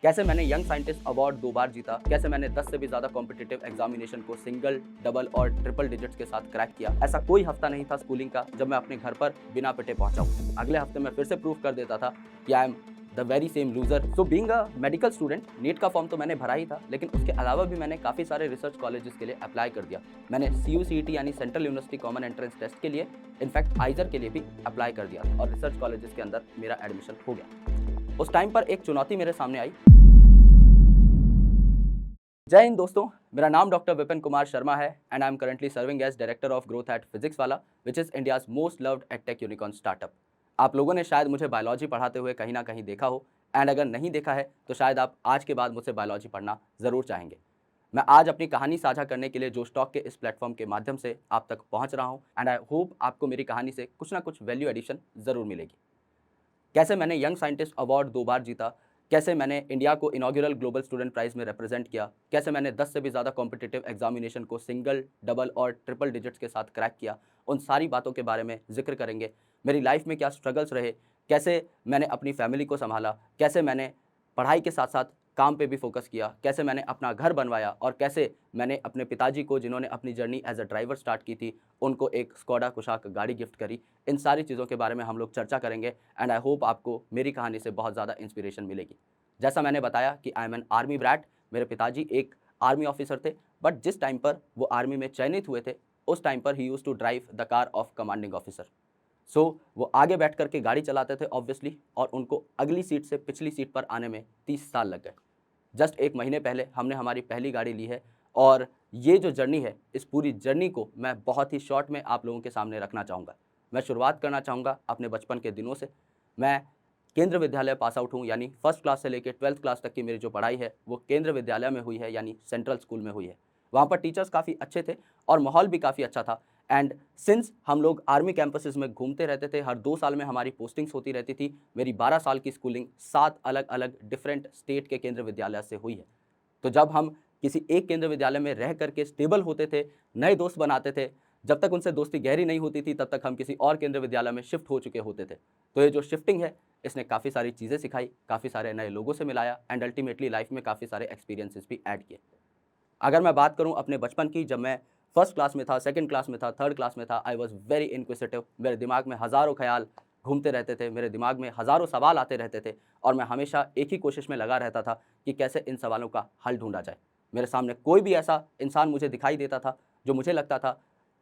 कैसे मैंने young scientist award 2 बार जीता, कैसे मैंने 10 से भी ज़्यादा कॉम्पिटिटिव एग्जामिनेशन को सिंगल, डबल और ट्रिपल डिजिट्स के साथ क्रैक किया। ऐसा कोई हफ्ता नहीं था स्कूलिंग का जब मैं अपने घर पर बिना पिटे पहुंचा हूं। अगले हफ्ते मैं फिर से प्रूव कर देता था कि I am the very same loser. So being a medical student, NEET का फॉर्म तो मैंने भरा ही था, लेकिन उसके अलावा भी मैंने काफ़ी सारे रिसर्च कॉलेजेस के लिए अप्लाई कर दिया। मैंने CUCET यानी central university common entrance test के लिए, इनफैक्ट आइजर के लिए भी अप्लाई कर दिया था और रिसर्च कॉलेजेस के अंदर मेरा एडमिशन हो गया। उस टाइम पर एक चुनौती मेरे सामने आई। जय हिंद दोस्तों, मेरा नाम डॉक्टर विपिन कुमार शर्मा है and I am currently serving as director of growth at Physics Wallah, which is India's most loved edtech unicorn startup. आप लोगों ने शायद मुझे बायोलॉजी पढ़ाते हुए कहीं ना कहीं देखा हो, एंड अगर नहीं देखा है तो शायद आप आज के बाद मुझसे बायोलॉजी पढ़ना ज़रूर चाहेंगे। मैं आज अपनी कहानी साझा करने के लिए जोश टॉक के इस प्लेटफॉर्म के माध्यम से आप तक पहुंच रहा हूं, एंड आई होप आपको मेरी कहानी से कुछ ना कुछ वैल्यू एडिशन ज़रूर मिलेगी। कैसे मैंने यंग साइंटिस्ट अवार्ड 2 बार जीता, कैसे मैंने इंडिया को इनॉग्यूरल ग्लोबल स्टूडेंट प्राइज़ में रिप्रेजेंट किया, कैसे मैंने 10 से भी ज़्यादा कॉम्पिटिटिव एग्जामिनेशन को सिंगल, डबल और ट्रिपल डिजिट्स के साथ क्रैक किया, उन सारी बातों के बारे में ज़िक्र करेंगे। मेरी लाइफ में क्या स्ट्रगल्स रहे, कैसे मैंने अपनी फैमिली को सँभाला, कैसे मैंने पढ़ाई के साथ-साथ काम पे भी फ़ोकस किया, कैसे मैंने अपना घर बनवाया और कैसे मैंने अपने पिताजी को, जिन्होंने अपनी journey as a driver start की थी, उनको एक स्कोडा कुशाक गाड़ी गिफ्ट करी। इन सारी चीज़ों के बारे में हम लोग चर्चा करेंगे, एंड आई होप आपको मेरी कहानी से बहुत ज़्यादा इंस्पिरेशन मिलेगी। जैसा मैंने बताया कि I M an army brat, मेरे पिताजी एक आर्मी ऑफिसर थे, बट जिस टाइम पर वो आर्मी में चयनित हुए थे, उस टाइम पर ही used to drive the car of commanding officer. So वो आगे बैठ करके गाड़ी चलाते थे ऑब्वियसली, और उनको अगली सीट से पिछली सीट पर आने में 30 साल लग गए। जस्ट 1 महीने पहले हमने हमारी पहली गाड़ी ली है, और ये जो जर्नी है, इस पूरी जर्नी को मैं बहुत ही शॉर्ट में आप लोगों के सामने रखना चाहूँगा। मैं शुरुआत करना चाहूँगा अपने बचपन के दिनों से। मैं केंद्र विद्यालय पास आउट हूँ, यानी फर्स्ट क्लास से लेकर 12th क्लास तक की मेरी जो पढ़ाई है वो केंद्र विद्यालय में हुई है, यानी सेंट्रल स्कूल में हुई है। वहाँ पर टीचर्स काफ़ी अच्छे थे और माहौल भी काफ़ी अच्छा था। एंड सिंस हम लोग आर्मी कैंपसेस में घूमते रहते थे, हर 2 साल में हमारी पोस्टिंग्स होती रहती थी। मेरी 12 साल की स्कूलिंग 7 अलग-अलग डिफरेंट स्टेट के केंद्र विद्यालय से हुई है। तो जब हम किसी एक केंद्र विद्यालय में रह करके स्टेबल होते थे, नए दोस्त बनाते थे, जब तक उनसे दोस्ती गहरी नहीं होती थी तब तक हम किसी और केंद्र विद्यालय में शिफ्ट हो चुके होते थे। तो ये जो शिफ्टिंग है, इसने काफ़ी सारी चीज़ें सिखाई, काफ़ी सारे नए लोगों से मिलाया, एंड अल्टीमेटली लाइफ में काफ़ी सारे एक्सपीरियंसेस भी ऐड किए। अगर मैं बात करूं अपने बचपन की, जब मैं फर्स्ट क्लास में था, सेकंड क्लास में था, थर्ड क्लास में था, आई वाज वेरी इनक्विसिटिव। मेरे दिमाग में हज़ारों ख्याल घूमते रहते थे, मेरे दिमाग में हज़ारों सवाल आते रहते थे, और मैं हमेशा एक ही कोशिश में लगा रहता था कि कैसे इन सवालों का हल ढूंढा जाए। मेरे सामने कोई भी ऐसा इंसान मुझे दिखाई देता था जो मुझे लगता था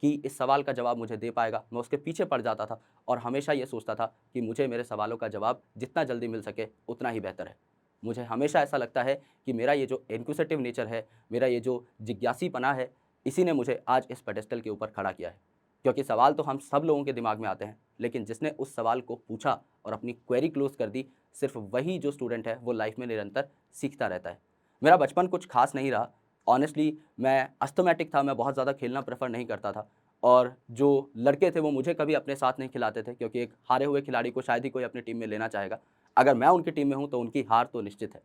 कि इस सवाल का जवाब मुझे दे पाएगा, मैं उसके पीछे पड़ जाता था और हमेशा ये सोचता था कि मुझे मेरे सवालों का जवाब जितना जल्दी मिल सके उतना ही बेहतर है। मुझे हमेशा ऐसा लगता है कि मेरा ये जो इनक्विसिटिव नेचर है, मेरा ये जो जिज्ञासीपना है, इसी ने मुझे आज इस पेडेस्टल के ऊपर खड़ा किया है। क्योंकि सवाल तो हम सब लोगों के दिमाग में आते हैं, लेकिन जिसने उस सवाल को पूछा और अपनी क्वेरी क्लोज कर दी, सिर्फ वही जो स्टूडेंट है वो लाइफ में निरंतर सीखता रहता है। मेरा बचपन कुछ खास नहीं रहा। ऑनेस्टली मैं अस्थमैटिक था, मैं बहुत ज़्यादा खेलना प्रेफर नहीं करता था, और जो लड़के थे वो मुझे कभी अपने साथ नहीं खिलाते थे, क्योंकि एक हारे हुए खिलाड़ी को शायद ही कोई अपनी टीम में लेना चाहेगा। अगर मैं उनकी टीम में हूँ तो उनकी हार तो निश्चित है।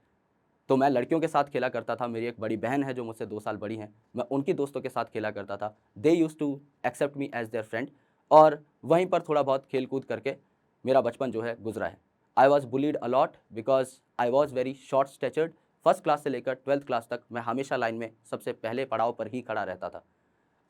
तो मैं लड़कियों के साथ खेला करता था। मेरी एक बड़ी बहन है जो मुझसे 2 साल बड़ी हैं, मैं उनकी दोस्तों के साथ खेला करता था। They used to accept me as their friend, और वहीं पर थोड़ा बहुत खेल-कूद करके मेरा बचपन जो है गुज़रा है। I was bullied a lot because I was very short statured. First class से लेकर 12th क्लास तक मैं हमेशा लाइन में सबसे पहले पड़ाव पर ही खड़ा रहता था।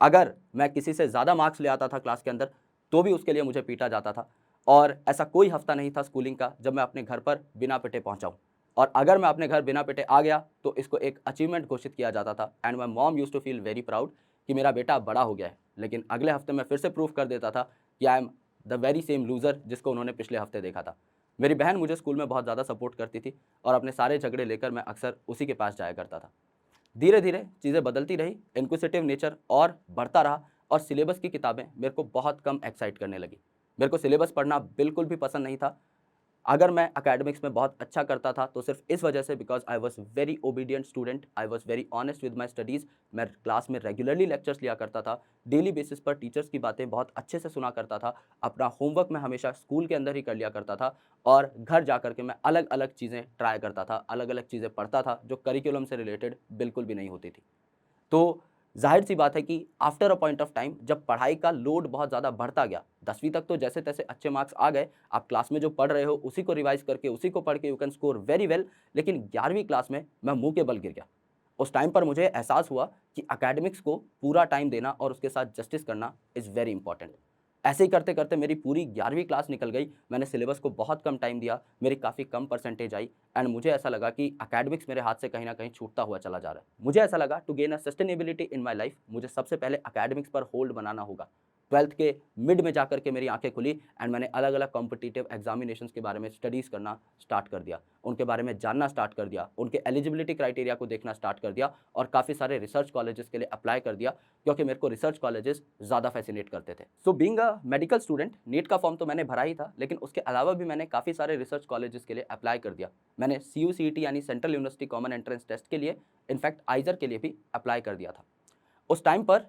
अगर मैं किसी से ज़्यादा मार्क्स ले आता था क्लास के अंदर, तो भी उसके लिए मुझे पीटा जाता था, और ऐसा कोई हफ्ता नहीं था स्कूलिंग का जब मैं अपने घर पर बिना पिटे पहुंचा हूं। और अगर मैं अपने घर बिना पिटे आ गया तो इसको एक अचीवमेंट घोषित किया जाता था, and my mom use to feel very proud कि मेरा बेटा बड़ा हो गया है। लेकिन अगले हफ्ते मैं फिर से प्रूव कर देता था कि I am the very same loser जिसको उन्होंने पिछले हफ्ते देखा था। मेरी बहन मुझे स्कूल में बहुत ज़्यादा सपोर्ट करती थी, और अपने सारे झगड़े लेकर मैं अक्सर उसी के पास जाया करता था। धीरे धीरे चीज़ें बदलती रही, इनक्विसिटिव नेचर और बढ़ता रहा, और सिलेबस की किताबें मेरे को बहुत कम एक्साइट करने लगी। मेरे को सिलेबस पढ़ना बिल्कुल भी पसंद नहीं था। अगर मैं एकेडमिक्स में बहुत अच्छा करता था तो सिर्फ इस वजह से, because I was very obedient student, I was very honest with my studies. मैं क्लास में रेगुलरली लेक्चर्स लिया करता था, डेली बेसिस पर टीचर्स की बातें बहुत अच्छे से सुना करता था, अपना होमवर्क मैं हमेशा स्कूल के अंदर ही कर लिया करता था, और घर जा कर के मैं अलग अलग चीज़ें ट्राई करता था, अलग अलग चीज़ें पढ़ता था जो करिकुलम से रिलेटेड बिल्कुल भी नहीं होती थी। तो ज़ाहिर सी बात है कि after a point of time जब पढ़ाई का लोड बहुत ज़्यादा बढ़ता गया, 10वीं तक तो जैसे-तैसे अच्छे मार्क्स आ गए, आप क्लास में जो पढ़ रहे हो उसी को रिवाइज़ करके, उसी को पढ़ के you can score very well, लेकिन 11वीं क्लास में मैं मुँह के बल गिर गया। उस टाइम पर मुझे एहसास हुआ कि एकेडमिक्स को पूरा टाइम देना और उसके साथ जस्टिस करना इज़ वेरी इंपॉर्टेंट। ऐसे ही करते-करते मेरी पूरी 11वीं क्लास निकल गई, मैंने सिलेबस को बहुत कम टाइम दिया, मेरी काफ़ी कम परसेंटेज आई एंड मुझे ऐसा लगा कि एकेडमिक्स मेरे हाथ से कहीं न कहीं छूटता हुआ चला जा रहा है। मुझे ऐसा लगा to gain a sustainability in my life मुझे सबसे पहले एकेडमिक्स पर होल्ड बनाना होगा। 12th के मिड में जाकर के मेरी आँखें खुली एंड मैंने अलग-अलग कॉम्पिटिटिव एग्ज़ामिनेशंस के बारे में स्टडीज़ करना स्टार्ट कर दिया। उनके बारे में जानना स्टार्ट कर दिया, उनके एलिजिबिलिटी क्राइटेरिया को देखना स्टार्ट कर दिया और काफ़ी सारे रिसर्च कॉलेजेस के लिए अप्लाई कर दिया क्योंकि मेरे को रिसर्च कॉलेजेस ज़्यादा फ़ैसिनेट करते थे। So being a medical student NEET का फॉर्म तो मैंने भरा ही था, लेकिन उसके अलावा भी मैंने काफ़ी सारे रिसर्च कॉलेजेस के लिए अप्लाई कर दिया। मैंने सीयूसीईटी यानी central university common entrance test के लिए, इनफैक्ट आइज़र के लिए भी अप्लाई कर दिया था। उस टाइम पर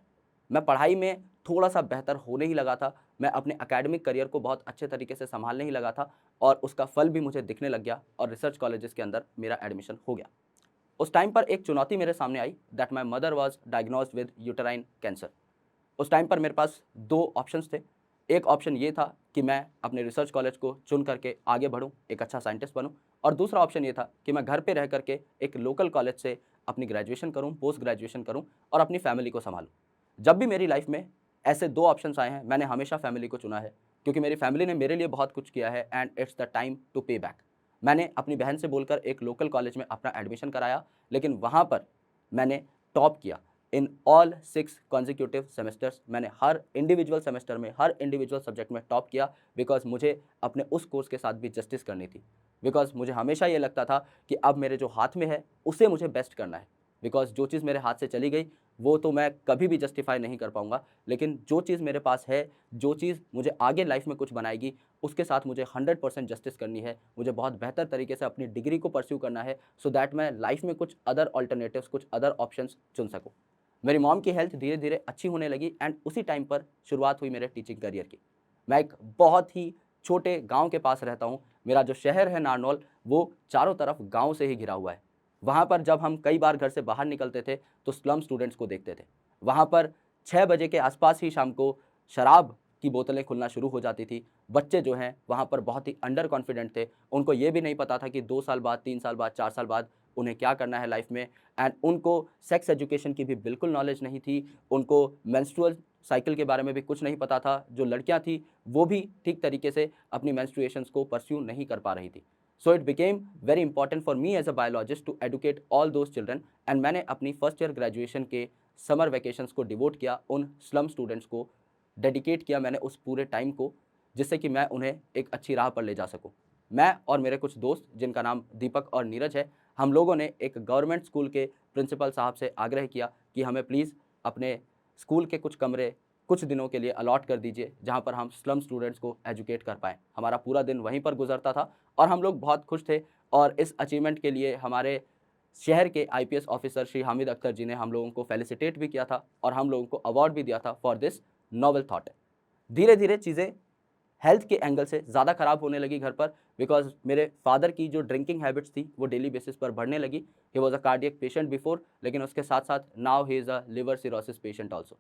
मैं पढ़ाई में थोड़ा-सा बेहतर होने ही लगा था, मैं अपने एकेडमिक करियर को बहुत अच्छे तरीके से सँभालने ही लगा था और उसका फल भी मुझे दिखने लग गया और रिसर्च कॉलेजेस के अंदर मेरा एडमिशन हो गया। उस टाइम पर एक चुनौती मेरे सामने आई that my mother was diagnosed with uterine cancer. उस टाइम पर मेरे पास 2 ऑप्शंस थे। एक ऑप्शन ये था कि मैं अपने रिसर्च कॉलेज को चुन करके आगे बढ़ूँ, एक अच्छा साइंटिस्ट बनूँ और दूसरा ऑप्शन ये था कि मैं घर पे रह कर के एक लोकल कॉलेज से अपनी ग्रेजुएशन करूँ, पोस्ट ग्रेजुएशन करूँ और अपनी फैमिली को सँभालूँ। जब भी मेरी लाइफ़ में ऐसे 2 ऑप्शंस आए हैं, मैंने हमेशा फैमिली को चुना है क्योंकि मेरी फैमिली ने मेरे लिए बहुत कुछ किया है and it's the time to pay back. मैंने अपनी बहन से बोलकर एक लोकल कॉलेज में अपना एडमिशन कराया, लेकिन वहाँ पर मैंने टॉप किया। इन ऑल 6 कॉन्सेक्यूटिव सेमेस्टर्स मैंने हर इंडिविजुअल सेमेस्टर में, हर इंडिविजुअल सब्जेक्ट में टॉप किया बिकॉज़ मुझे अपने उस कोर्स के साथ भी जस्टिस करनी थी। बिकॉज़ मुझे हमेशा ये लगता था कि अब मेरे जो हाथ में है, उसे मुझे बेस्ट करना है। बिकॉज़ जो चीज़ मेरे हाथ से चली गई, वो तो मैं कभी भी जस्टिफ़ाई नहीं कर पाऊँगा। लेकिन जो चीज़ मेरे पास है, जो चीज़ मुझे आगे लाइफ़ में कुछ बनाएगी, उसके साथ मुझे 100% जस्टिस करनी है। मुझे बहुत बेहतर तरीके से अपनी डिग्री को परस्यू करना है सो दैट मैं लाइफ़ में कुछ अदर अल्टरनेटिव्स, कुछ अदर ऑप्शंस चुन सकूँ। मेरी मॉम की हेल्थ धीरे-धीरे अच्छी होने लगी एंड उसी टाइम पर शुरुआत हुई मेरे टीचिंग करियर की। मैं एक बहुत ही छोटे गाँव के पास रहता हूँ। मेरा जो शहर है नारनौल, वो चारों तरफ गाँव से ही घिरा हुआ है। वहाँ पर जब हम कई बार घर से बाहर निकलते थे, तो स्लम स्टूडेंट्स को देखते थे। वहाँ पर 6 बजे के आस-पास ही शाम को शराब की बोतलें खुलना शुरू हो जाती थी। बच्चे जो हैं, वहाँ पर बहुत ही अंडर कॉन्फिडेंट थे। उनको ये भी नहीं पता था कि 2 साल बाद, 3 साल बाद, 4 साल बाद उन्हें क्या करना है लाइफ़ में एंड उनको सेक्स एजुकेशन की भी बिल्कुल नॉलेज नहीं थी। उनको मेंस्ट्रुअल साइकिल के बारे में भी कुछ नहीं पता था। जो लड़कियाँ थीं, वो भी ठीक तरीके से अपनी मेंस्ट्रुएशंस को परस्यू नहीं कर पा रही थी। So it became very important for me as a biologist to educate all those children and मैंने अपनी फर्स्ट ईयर ग्रेजुएशन के समर वैकेशंस को डिवोट किया उन स्लम स्टूडेंट्स को, डेडिकेट किया मैंने उस पूरे टाइम को, जिससे कि मैं उन्हें एक अच्छी राह पर ले जा सकूँ। मैं और मेरे कुछ दोस्त जिनका नाम दीपक और नीरज है, हम लोगों ने एक गवर्नमेंट स्कूल के प्रिंसिपल साहब से आग्रह किया कि हमें प्लीज़ अपने स्कूल के कुछ कमरे कुछ दिनों के लिए अलॉट कर दीजिए, जहाँ पर हम स्लम स्टूडेंट्स को एजुकेट कर पाएँ। हमारा पूरा दिन वहीं पर गुज़रता था और हम लोग बहुत खुश थे और इस अचीवमेंट के लिए हमारे शहर के आईपीएस ऑफिसर श्री हामिद अख्तर जी ने हम लोगों को फेलिसिटेट भी किया था और हम लोगों को अवार्ड भी दिया था फॉर दिस नोबल थॉट। धीरे-धीरे चीज़ें हेल्थ के एंगल से ज़्यादा ख़राब होने लगी घर पर बिकॉज़ मेरे फ़ादर की जो ड्रिंकिंग हैबिट्स थी, वो डेली बेसिस पर बढ़ने लगी। He was a cardiac patient before, लेकिन उसके साथ-साथ now he is a liver cirrhosis patient also.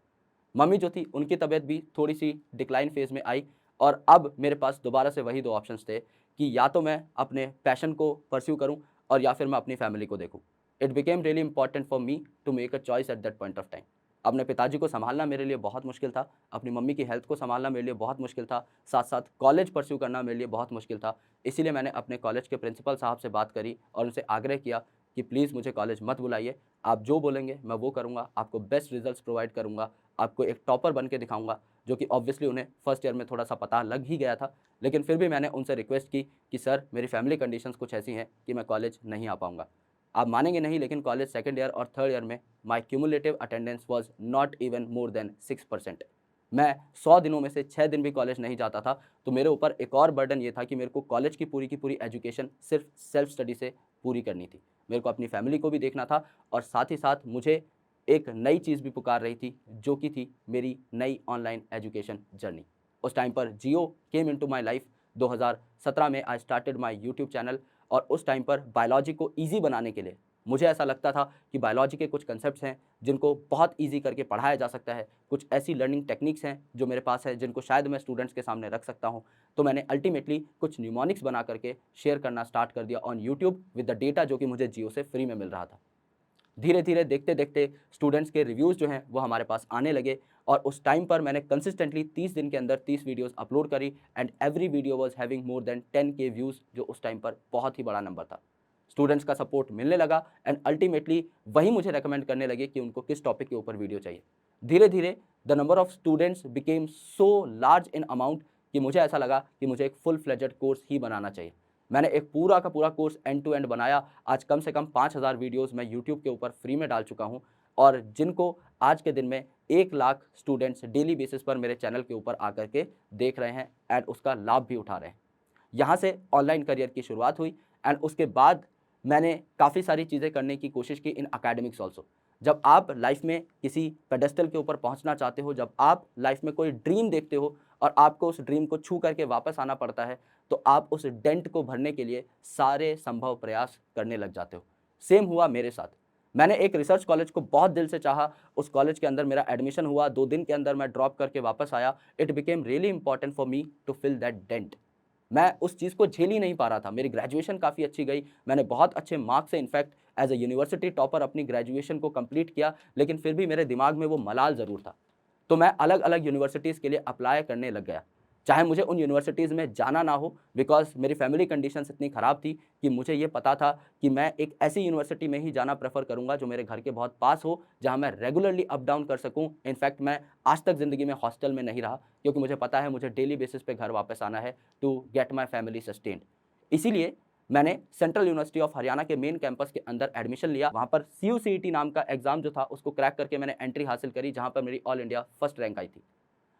Mummy जो थी, उनकी तबीयत भी थोड़ी-सी डिक्लाइन फ़ेज़ में आई और अब मेरे पास दोबारा से वही 2 ऑप्शंस थे कि या तो मैं अपने पैशन को परस्यू करूँ और या फिर मैं अपनी फ़ैमिली को देखूँ। It became really important for me to make a choice at that point of time. अपने पिताजी को सँभालना मेरे लिए बहुत मुश्किल था, अपनी मम्मी की हेल्थ को सँभालना मेरे लिए बहुत मुश्किल था, साथ-साथ कॉलेज परस्यू करना मेरे लिए बहुत मुश्किल था। इसीलिए मैंने अपने कॉलेज के प्रिंसिपल साहब से बात करी और उनसे आग्रह किया कि प्लीज़ मुझे कॉलेज मत बुलाइए, आप जो बोलेंगे मैं वो करूँगा, आपको बेस्ट रिज़ल्ट्स प्रोवाइड करूँगा, आपको एक टॉपर बन के दिखाऊँगा, जो कि ऑब्वियसली उन्हें फर्स्ट ईयर में थोड़ा-सा पता लग ही गया था। लेकिन फिर भी मैंने उनसे रिक्वेस्ट की कि सर मेरी फैमिली कंडीशंस कुछ ऐसी हैं कि मैं कॉलेज नहीं आ पाऊँगा। आप मानेंगे नहीं, लेकिन कॉलेज सेकंड ईयर और थर्ड ईयर में my cumulative attendance was not even more than 6%। मैं 100 दिनों में से 6 दिन भी कॉलेज नहीं जाता था, तो मेरे ऊपर एक और बर्डन ये था कि मेरे को कॉलेज की पूरी एजुकेशन सिर्फ़ सेल्फ स्टडी से पूरी करनी थी। मेरे को अपनी फैमिली को भी देखना था और साथ ही साथ मुझे एक नई चीज़ भी पुकार रही थी, जो कि थी मेरी नई ऑनलाइन एजुकेशन जर्नी। उस टाइम पर जियो केम इनटू माय लाइफ़। 2017 में I started my YouTube channel और उस टाइम पर बायोलॉजी को ईज़ी बनाने के लिए मुझे ऐसा लगता था कि बायोलॉजी के कुछ कंसेप्ट्स हैं जिनको बहुत ईजी करके पढ़ाया जा सकता है, कुछ ऐसी लर्निंग टेक्निक्स हैं जो मेरे पास है जिनको शायद मैं स्टूडेंट्स के सामने रख सकता हूं। तो मैंने अल्टीमेटली कुछ न्यूमोनिक्स बना करके शेयर करना स्टार्ट कर दिया on YouTube with the data जो कि मुझे जियो से फ्री में मिल रहा था। धीरे धीरे देखते देखते स्टूडेंट्स के रिव्यूज़ जो हैं वो हमारे पास आने लगे और उस टाइम पर मैंने कंसिस्टेंटली 30 दिन के अंदर 30 वीडियोस अपलोड करी and every video was having more than 10K views, जो उस टाइम पर बहुत ही बड़ा नंबर था। स्टूडेंट्स का सपोर्ट मिलने लगा एंड अल्टीमेटली वही मुझे रेकमेंड करने लगे कि उनको किस टॉपिक के ऊपर वीडियो चाहिए। धीरे धीरे the number of students became so large in amount कि मुझे ऐसा लगा कि मुझे एक फुल फ्लेजेड कोर्स ही बनाना चाहिए। मैंने एक पूरा का पूरा कोर्स एंड टू एंड बनाया। आज कम से कम 5000 वीडियोस मैं यूट्यूब के ऊपर फ्री में डाल चुका हूं और जिनको आज के दिन में 1 लाख स्टूडेंट्स डेली बेसिस पर मेरे चैनल के ऊपर आकर के देख रहे हैं एंड उसका लाभ भी उठा रहे हैं। यहाँ से ऑनलाइन करियर की शुरुआत हुई एंड उसके बाद मैंने काफ़ी सारी चीज़ें करने की कोशिश की इन एकेडमिक्स ऑल्सो। जब आप लाइफ में किसी पेडेस्टल के ऊपर पहुंचना चाहते हो, जब आप लाइफ में कोई ड्रीम देखते हो और आपको उस ड्रीम को छू करके वापस आना पड़ता है, तो आप उस डेंट को भरने के लिए सारे संभव प्रयास करने लग जाते हो। सेम हुआ मेरे साथ। मैंने एक रिसर्च कॉलेज को बहुत दिल से चाहा, उस कॉलेज के अंदर मेरा एडमिशन हुआ, 2 दिन के अंदर मैं ड्रॉप करके वापस आया। It became really important for me to fill that dent. मैं उस चीज़ को झेल ही नहीं पा रहा था। मेरी ग्रेजुएशन काफ़ी अच्छी गई, मैंने बहुत अच्छे मार्क्स से in fact as a university topper अपनी ग्रेजुएशन को कंप्लीट किया, लेकिन फिर भी मेरे दिमाग में वो मलाल ज़रूर था। तो मैं अलग अलग यूनिवर्सिटीज़ के लिए अप्लाई करने लग गया, चाहे मुझे उन यूनिवर्सिटीज़ में जाना ना हो, बिकॉज मेरी फैमिली कंडीशंस इतनी ख़राब थी कि मुझे ये पता था कि मैं एक ऐसी यूनिवर्सिटी में ही जाना प्रेफर करूंगा जो मेरे घर के बहुत पास हो, जहां मैं रेगुलरली अप डाउन कर सकूं। इनफैक्ट मैं आज तक ज़िंदगी में हॉस्टल में नहीं रहा, क्योंकि मुझे पता है मुझे डेली बेसिस पे घर वापस आना है to get my family sustained. इसीलिए मैंने सेंट्रल यूनिवर्सिटी ऑफ हरियाणा के मेन कैंपस के अंदर एडमिशन लिया। वहाँ पर CUCET नाम का एग्जाम जो था उसको क्रैक करके मैंने एंट्री हासिल करी, जहाँ पर मेरी ऑल इंडिया फर्स्ट रैंक आई थी।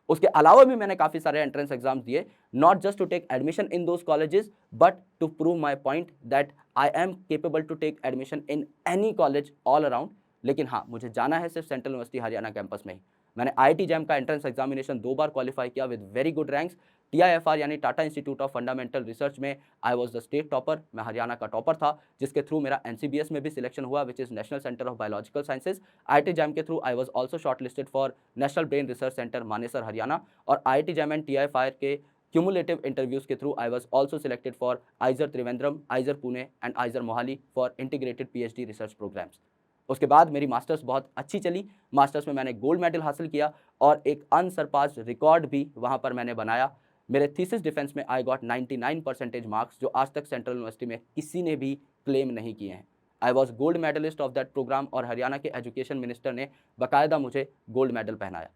उसके अलावा भी मैंने काफ़ी सारे एंट्रेंस एग्जाम्स दिए, not just to take admission in those colleges but to prove my point that I am capable to take admission in any college all around. लेकिन हाँ, मुझे जाना है सिर्फ सेंट्रल यूनिवर्सिटी हरियाणा कैंपस में ही। मैंने IIT जैम का एंट्रेंस एग्जामिनेशन 2 बार क्वालिफाई किया with very good ranks. TIFR यानी Tata institute of fundamental research में I was the state topper, मैं हरियाणा का टॉपर था, जिसके थ्रू मेरा NCBS में भी सिलेक्शन हुआ which is national centre of biological sciences. IIT JAM के through I was also short listed for national brain research centre Manesar Haryana. और IIT जैम एंड TIFR के क्यूमुलेटिव इंटरव्यूज के through I was also selected for IISER Trivandrum, IISER Pune and IISER Mohali for integrated PhD research programmes. उसके बाद मेरी masters बहुत अच्छी चली। Masters में मैंने गोल्ड मेडल हासिल किया और एक अनसरपास्ड रिकॉर्ड भी वहाँ पर मैंने बनाया। मेरे थीसिस डिफेंस में आई गॉट 99% मार्क्स, जो आज तक सेंट्रल यूनिवर्सिटी में किसी ने भी क्लेम नहीं किए हैं। I was gold medalist of that program और हरियाणा के एजुकेशन मिनिस्टर ने बाकायदा मुझे गोल्ड मेडल पहनाया।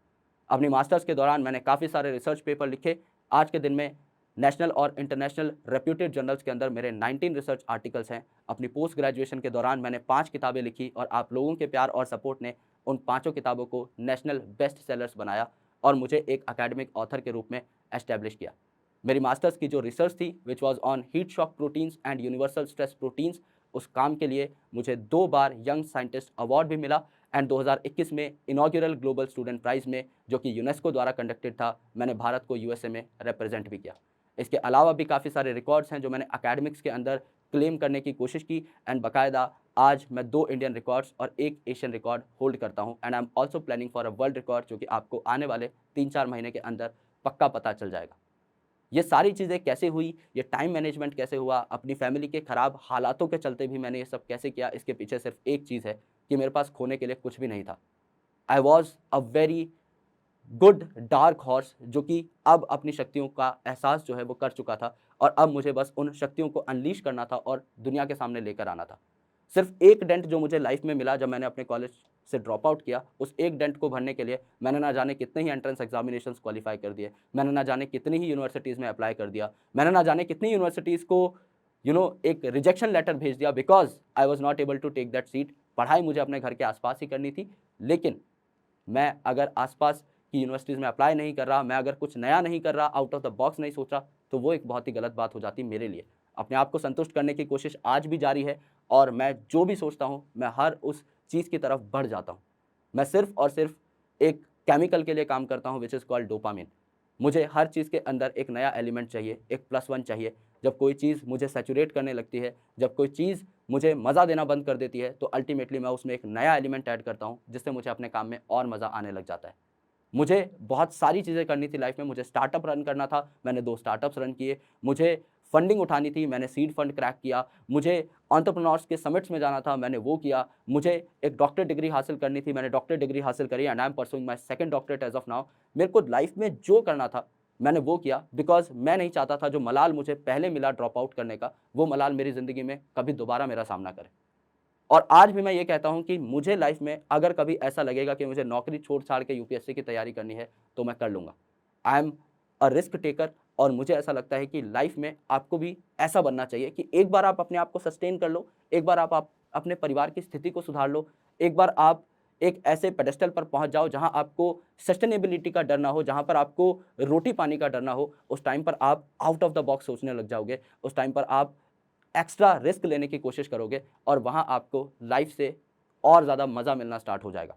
अपनी मास्टर्स के दौरान मैंने काफ़ी सारे रिसर्च पेपर लिखे। आज के दिन में नेशनल और इंटरनेशनल रेप्यूटेड जर्नल्स के अंदर मेरे 19 रिसर्च आर्टिकल्स हैं। अपनी पोस्ट ग्रेजुएशन के दौरान मैंने 5 किताबें लिखी और आप लोगों के प्यार और सपोर्ट ने उन 5 किताबों को नेशनल बेस्ट सेलर्स बनाया और मुझे एक एकेडमिक ऑथर के रूप में एस्टेब्लिश किया। मेरी मास्टर्स की जो रिसर्च थी which was on heat shock proteins and universal stress proteins, उस काम के लिए मुझे 2 बार यंग साइंटिस्ट अवार्ड भी मिला एंड 2021 में इनॉग्यूरल ग्लोबल स्टूडेंट प्राइज़ में, जो कि यूनेस्को द्वारा कंडक्टेड था, मैंने भारत को USA में रिप्रेजेंट भी किया। इसके अलावा भी काफ़ी सारे रिकॉर्ड्स हैं जो मैंने एकेडमिक्स के अंदर क्लेम करने की कोशिश की एंड बाकायदा आज मैं 2 इंडियन रिकॉर्ड्स और 1 एशियन रिकॉर्ड होल्ड करता हूं and I am also planning for a world record, जो कि आपको आने वाले 3-4 महीने के अंदर पक्का पता चल जाएगा। ये सारी चीज़ें कैसे हुई, ये टाइम मैनेजमेंट कैसे हुआ, अपनी फैमिली के ख़राब हालातों के चलते भी मैंने ये सब कैसे किया, इसके पीछे सिर्फ एक चीज़ है कि मेरे पास खोने के लिए कुछ भी नहीं था। I was a very good dark horse, जो कि अब अपनी शक्तियों का एहसास जो है वो कर चुका था और अब मुझे बस उन शक्तियों को अनलीश करना था और दुनिया के सामने लेकर आना था। सिर्फ एक डेंट जो मुझे लाइफ में मिला जब मैंने अपने कॉलेज से ड्रॉप आउट किया, उस एक डेंट को भरने के लिए मैंने ना जाने कितने ही एंट्रेंस एग्जामिनेशंस क्वालिफाई कर दिए, मैंने ना जाने कितनी ही यूनिवर्सिटीज़ में अप्लाई कर दिया, मैंने ना जाने कितनी यूनिवर्सिटीज़ को एक रिजेक्शन लेटर भेज दिया because I was not able to take that seat. पढ़ाई मुझे अपने घर के आसपास ही करनी थी, लेकिन मैं अगर आसपास की यूनिवर्सिटीज़ में अप्लाई नहीं कर रहा, मैं अगर कुछ नया नहीं कर रहा, आउट ऑफ द बॉक्स नहीं सोच रहा, तो वो एक बहुत ही गलत बात हो जाती मेरे लिए। अपने आप को संतुष्ट करने की कोशिश आज भी जारी है और मैं जो भी सोचता हूँ मैं हर उस चीज़ की तरफ बढ़ जाता हूँ। मैं सिर्फ और सिर्फ एक केमिकल के लिए काम करता हूँ विच इज़ कॉल्ड डोपामिन। मुझे हर चीज़ के अंदर एक नया एलिमेंट चाहिए, एक +1 चाहिए। जब कोई चीज़ मुझे सैचुरेट करने लगती है, जब कोई चीज़ मुझे मज़ा देना बंद कर देती है, तो अल्टीमेटली मैं उसमें एक नया एलिमेंट ऐड करता हूँ, जिससे मुझे अपने काम में और मज़ा आने लग जाता है। मुझे बहुत सारी चीज़ें करनी थी लाइफ में, मुझे स्टार्टअप रन करना था, मैंने 2 स्टार्टअप्स रन किए, मुझे फंडिंग उठानी थी, मैंने सीड फंड क्रैक किया, मुझे एंटरप्रेन्योर्स के समिट्स में जाना था, मैंने वो किया, मुझे एक डॉक्टरेट डिग्री हासिल करनी थी, मैंने डॉक्टरेट डिग्री हासिल करी and I M pursuing my second doctorate as of now. मेरे को लाइफ में जो करना था, मैंने वो किया बिकॉज़ मैं नहीं चाहता था जो मलाल मुझे पहले मिला ड्रॉप आउट करने का, वो मलाल मेरी ज़िंदगी में कभी दोबारा मेरा सामना करे। और आज भी मैं ये कहता हूँ कि मुझे लाइफ में अगर कभी ऐसा लगेगा कि मुझे नौकरी छोड़-छाड़ के यूपीएससी की तैयारी करनी है, तो मैं कर लूँगा। I am a risk taker और मुझे ऐसा लगता है कि लाइफ में आपको भी ऐसा बनना चाहिए कि एक बार आप अपने आप को सस्टेन कर लो, एक बार आप अपने परिवार की स्थिति को सुधार लो, एक बार आप एक ऐसे पेडेस्टल पर पहुँच जाओ जहाँ आपको सस्टेनेबिलिटी का डर ना हो, जहाँ पर आपको रोटी-पानी का डर ना हो, उस टाइम पर आप आउट ऑफ द बॉक्स सोचने लग जाओगे, उस टाइम पर आप एक्स्ट्रा रिस्क लेने की कोशिश करोगे और वहाँ आपको लाइफ से और ज़्यादा मज़ा मिलना स्टार्ट हो जाएगा।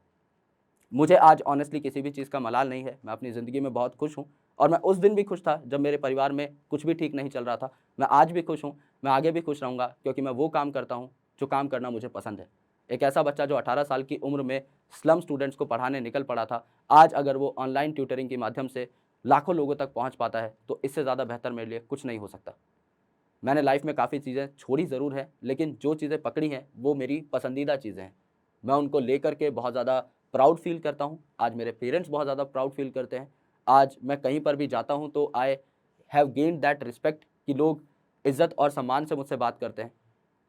मुझे आज ऑनेस्टली किसी भी चीज़ का मलाल नहीं है, मैं अपनी ज़िंदगी में बहुत खुश हूँ और मैं उस दिन भी खुश था जब मेरे परिवार में कुछ भी ठीक नहीं चल रहा था। मैं आज भी खुश हूँ, मैं आगे भी खुश रहूँगा क्योंकि मैं वो काम करता हूँ, जो काम करना मुझे पसंद है। एक ऐसा बच्चा जो 18 साल की उम्र में स्लम स्टूडेंट्स को पढ़ाने निकल पड़ा था, आज अगर वो ऑनलाइन ट्यूटरिंग के माध्यम से लाखों लोगों तक पहुँच पाता है, तो इससे ज़्यादा बेहतर मेरे लिए कुछ नहीं हो सकता। मैंने लाइफ में काफ़ी चीज़ें छोड़ी ज़रूर हैं, लेकिन जो चीज़ें पकड़ी हैं, वो मेरी पसंदीदा चीज़ें हैं। मैं उनको लेकर के बहुत ज़्यादा प्राउड फ़ील करता हूँ। आज मेरे पेरेंट्स बहुत ज़्यादा प्राउड फ़ील करते हैं। आज मैं कहीं पर भी जाता हूँ तो I have gained that respect कि लोग इज़्ज़त और सम्मान से मुझसे बात करते हैं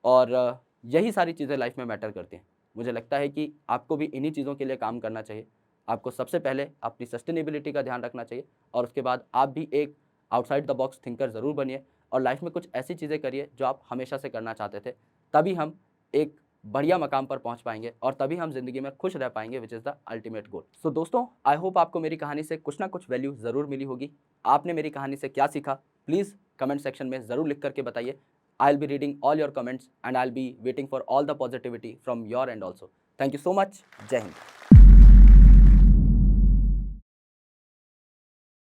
और यही सारी चीज़ें लाइफ में मैटर करती हैं। मुझे लगता है कि आपको भी इन्हीं चीज़ों के लिए काम करना चाहिए। आपको सबसे पहले अपनी सस्टेनेबिलिटी का ध्यान रखना चाहिए और उसके बाद आप भी एक आउटसाइड द बॉक्स थिंकर ज़रूर बनिए और लाइफ में कुछ ऐसी चीज़ें करिए जो आप हमेशा से करना चाहते थे। तभी हम एक बढ़िया मकाम पर पहुँच पाएँगे और तभी हम ज़िंदगी में खुश रह पाएँगे which is the ultimate goal. So दोस्तों, आई होप आपको मेरी कहानी से कुछ ना कुछ वैल्यू ज़रूर मिली होगी। आपने मेरी कहानी से क्या सीखा? प्लीज़ कमेंट सेक्शन में ज़रूर लिख कर के बताइए। I will be reading all your comments and I will be waiting for all the positivity from your and also. Thank you so much. जय हिंद।